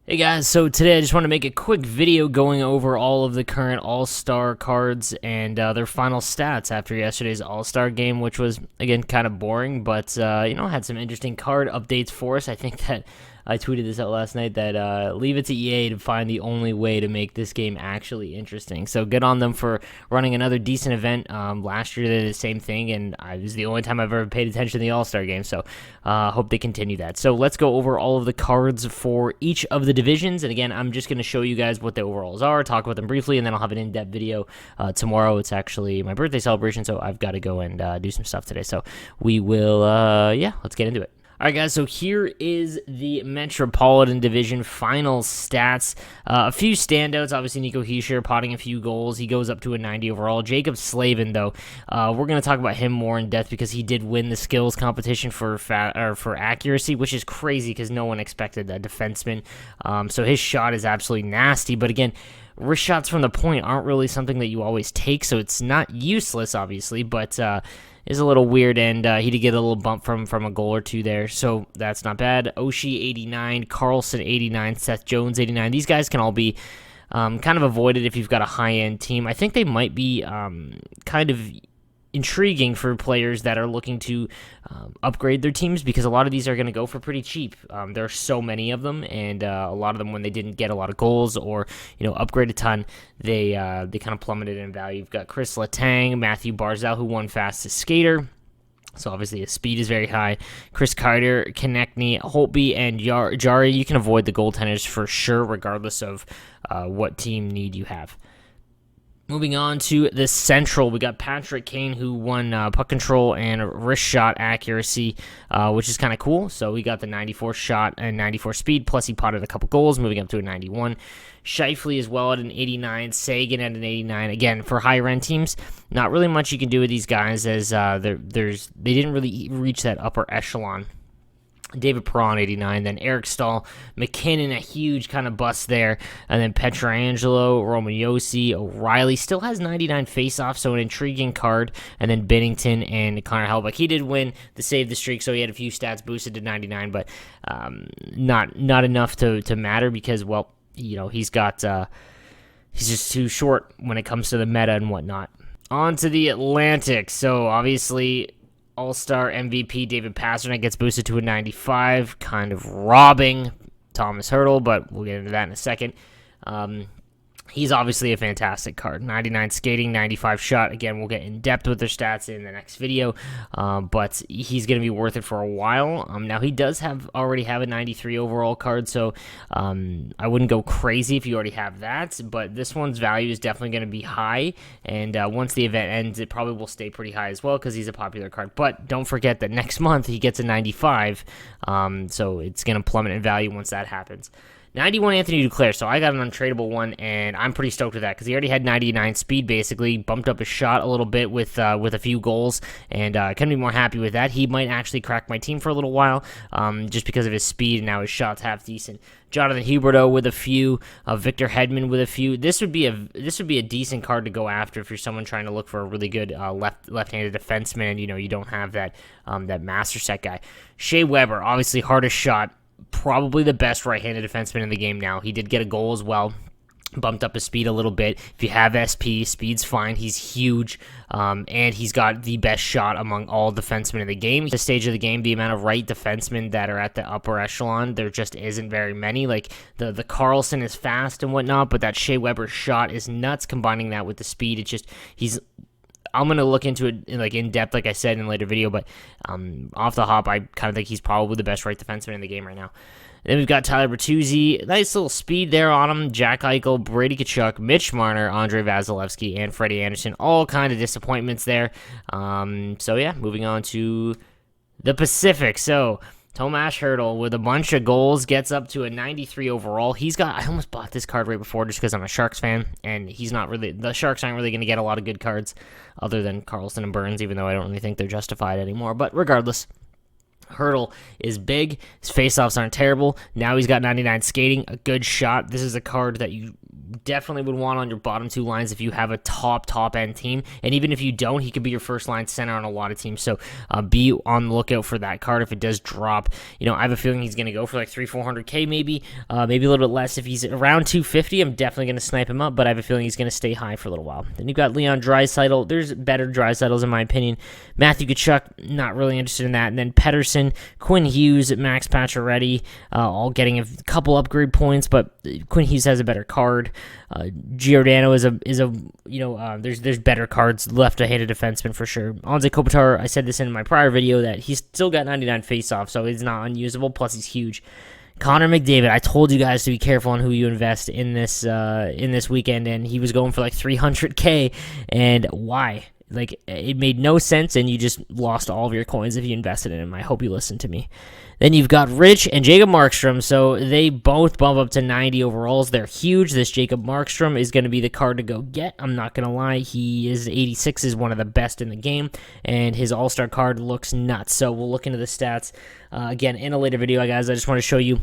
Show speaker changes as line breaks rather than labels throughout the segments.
Hey guys, so today I just want to make a quick video going over all of the current All-Star cards and their final stats after yesterday's All-Star game, which was, again, kind of boring, but, had some interesting card updates for us. I think that I tweeted this out last night that leave it to EA to find the only way to make this game actually interesting. So good on them for running another decent event. Last year they did the same thing, and it was the only time I've ever paid attention to the All-Star game, so hope they continue that. So let's go over all of the cards for each of the divisions, and again, I'm just going to show you guys what the overalls are, talk about them briefly, and then I'll have an in-depth video tomorrow. It's actually my birthday celebration, so I've got to go and do some stuff today. So we will, let's get into it. All right, guys, so here is the Metropolitan Division final stats. A few standouts, obviously Nico Hischier potting a few goals. He goes up to a 90 overall. Jacob Slavin, though, we're going to talk about him more in depth because he did win the skills competition for accuracy, which is crazy because no one expected that defenseman. So his shot is absolutely nasty, but again, wrist shots from the point aren't really something that you always take, so it's not useless, obviously, but is a little weird, and he did get a little bump from a goal or two there, so that's not bad. Oshie, 89, Carlson, 89, Seth Jones, 89. These guys can all be kind of avoided if you've got a high-end team. I think they might be kind of intriguing for players that are looking to upgrade their teams because a lot of these are going to go for pretty cheap. There are so many of them, and a lot of them, when they didn't get a lot of goals or upgrade a ton, they kind of plummeted in value. You've got Chris Letang, Matthew Barzal, who won fastest skater. So obviously his speed is very high. Chris Carter, Konechny, Holtby, and Jari. You can avoid the goaltenders for sure, regardless of what team need you have. Moving on to the Central, we got Patrick Kane, who won puck control and wrist shot accuracy, which is kind of cool. So we got the 94 shot and 94 speed, plus he potted a couple goals, moving up to a 91. Shifley as well at an 89, Sagan at an 89. Again, for higher-end teams, not really much you can do with these guys as they didn't really reach that upper echelon. David Perron, 89, then Eric Stahl, McKinnon, a huge kind of bust there, and then Pietrangelo, Roman Josi, O'Reilly, still has 99 face-off, so an intriguing card, and then Bennington and Connor Hellebuyck. He did win the Save the Streak, so he had a few stats boosted to 99, but not enough to matter because, well, he's just too short when it comes to the meta and whatnot. On to the Atlantic, so obviously All-Star MVP David Pastrnak gets boosted to a 95, kind of robbing Thomas Hertl, but we'll get into that in a second. He's obviously a fantastic card. 99 skating, 95 shot. Again, we'll get in depth with their stats in the next video, but he's going to be worth it for a while. Now, he does already have a 93 overall card, so I wouldn't go crazy if you already have that, but this one's value is definitely going to be high, and once the event ends, it probably will stay pretty high as well because he's a popular card. But don't forget that next month he gets a 95, so it's going to plummet in value once that happens. 91 Anthony Duclair, so I got an untradeable one, and I'm pretty stoked with that because he already had 99 speed, basically, bumped up his shot a little bit with a few goals, and I couldn't be more happy with that. He might actually crack my team for a little while just because of his speed, and now his shot's half decent. Jonathan Huberdeau with a few, Victor Hedman with a few. This would be a decent card to go after if you're someone trying to look for a really good left-handed defenseman, and you don't have that master set guy. Shea Weber, obviously hardest shot. Probably the best right-handed defenseman in the game now. He did get a goal as well. Bumped up his speed a little bit. If you have SP, speed's fine. He's huge, and he's got the best shot among all defensemen in the game. At this stage of the game, the amount of right defensemen that are at the upper echelon, there just isn't very many. Like, the Carlson is fast and whatnot, but that Shea Weber shot is nuts, combining that with the speed. It's just, I'm going to look into it in depth, like I said in a later video, but off the hop, I kind of think he's probably the best right defenseman in the game right now. Then we've got Tyler Bertuzzi, nice little speed there on him, Jack Eichel, Brady Tkachuk, Mitch Marner, Andrei Vasilevsky, and Freddie Anderson, all kind of disappointments there. So yeah, moving on to the Pacific. So Tomas Hertl with a bunch of goals gets up to a 93 overall. I almost bought this card right before just because I'm a Sharks fan, and the Sharks aren't really going to get a lot of good cards other than Carlson and Burns, even though I don't really think they're justified anymore. But regardless, Hertl is big. His faceoffs aren't terrible. Now he's got 99 skating, a good shot. This is a card that you definitely would want on your bottom two lines if you have a top end team. And even if you don't, he could be your first line center on a lot of teams. So be on the lookout for that card if it does drop. I have a feeling he's going to go for like 300-400K maybe, maybe a little bit less. If he's around 250, I'm definitely going to snipe him up, but I have a feeling he's going to stay high for a little while. Then you've got Leon Draisaitl. There's better Draisaitl's in my opinion. Matthew Tkachuk, not really interested in that. And then Pettersson, Quinn Hughes, Max Pacioretty, all getting a couple upgrade points, but Quinn Hughes has a better card. Giordano is a there's better cards left-handed defenseman for sure. Anze Kopitar, I said this in my prior video that he's still got 99 face-off, so he's not unusable. Plus he's huge. Connor McDavid, I told you guys to be careful on who you invest in this weekend, and he was going for like 300K. And why? Like, it made no sense, and you just lost all of your coins if you invested in him. I hope you listened to me. Then you've got Rich and Jacob Markstrom, so they both bump up to 90 overalls. They're huge. This Jacob Markstrom is going to be the card to go get. I'm not going to lie. He is 86 is one of the best in the game, and his All-Star card looks nuts. So we'll look into the stats again in a later video, guys. I just want to show you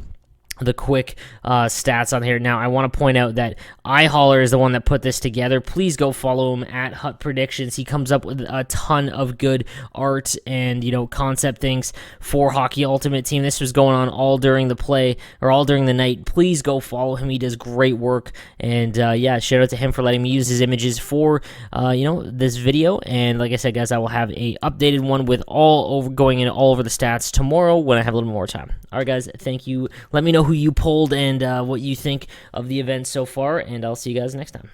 the quick stats on here. Now, I want to point out that iHauler is the one that put this together. Please go follow him at Hut Predictions. He comes up with a ton of good art and, concept things for Hockey Ultimate Team. This was going on all during the play or all during the night. Please go follow him. He does great work. And, shout out to him for letting me use his images for, this video. And like I said, guys, I will have a updated one with going in all over the stats tomorrow when I have a little more time. All right, guys, thank you. Let me know who you pulled and what you think of the event so far, and I'll see you guys next time.